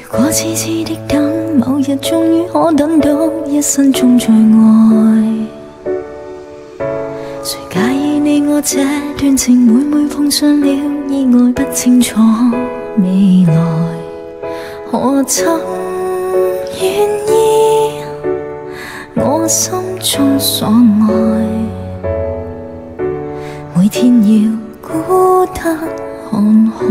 如果痴痴的等，某日終於可等到一生中最愛。誰介意你我這段情，每每碰上了意外，不清楚未來，何曾願意我心中所愛？每天要孤單看海，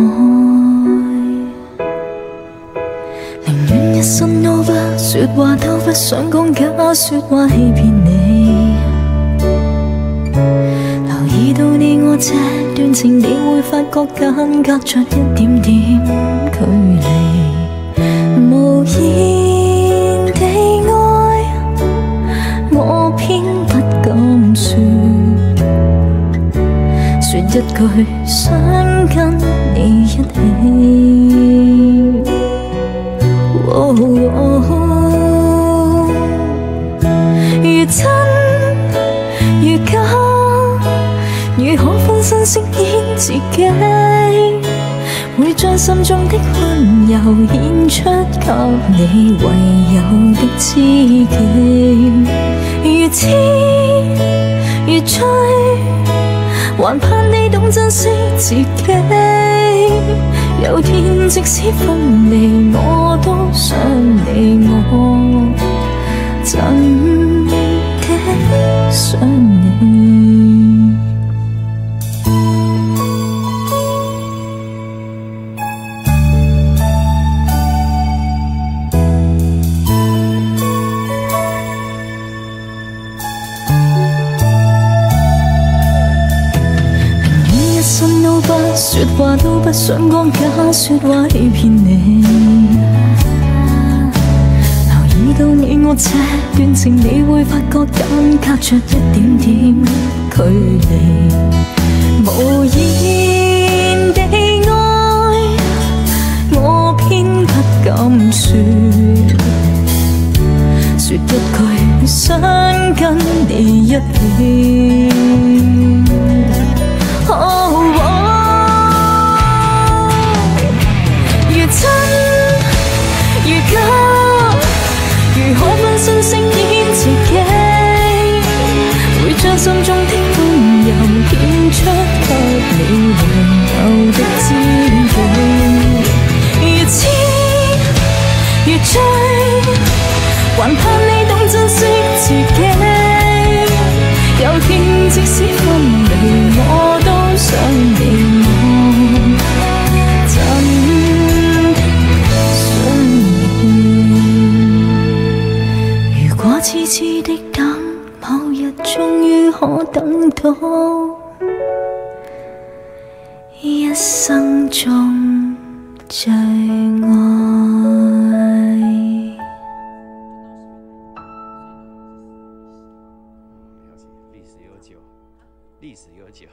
寧願一生都不說話，都不想講假說話欺騙你。留意到你我這段情，你會發覺間隔着一點點距離，無言地愛，我偏不敢說。說一句想跟你一起，如真如假，如可分身飾演自己，會將心中的溫柔獻出給你唯有的知己，如痴如醉，還盼你懂珍惜自己。有天即使分離，我都想你，我真的想你。說話都不想講假說話欺騙你，留意到你我這段情，你會發覺間隔着一點點距離，無言地愛，我偏不敢說，說一句想跟你一起。分身飾演自己，會將心中的溫柔獻出給你唯有的知己，如痴如醉，還盼你懂珍惜自己。有天即使分離，我都想你，我真的想你。如果痴痴的等，某日終於可等到一生中最愛。历史悠久。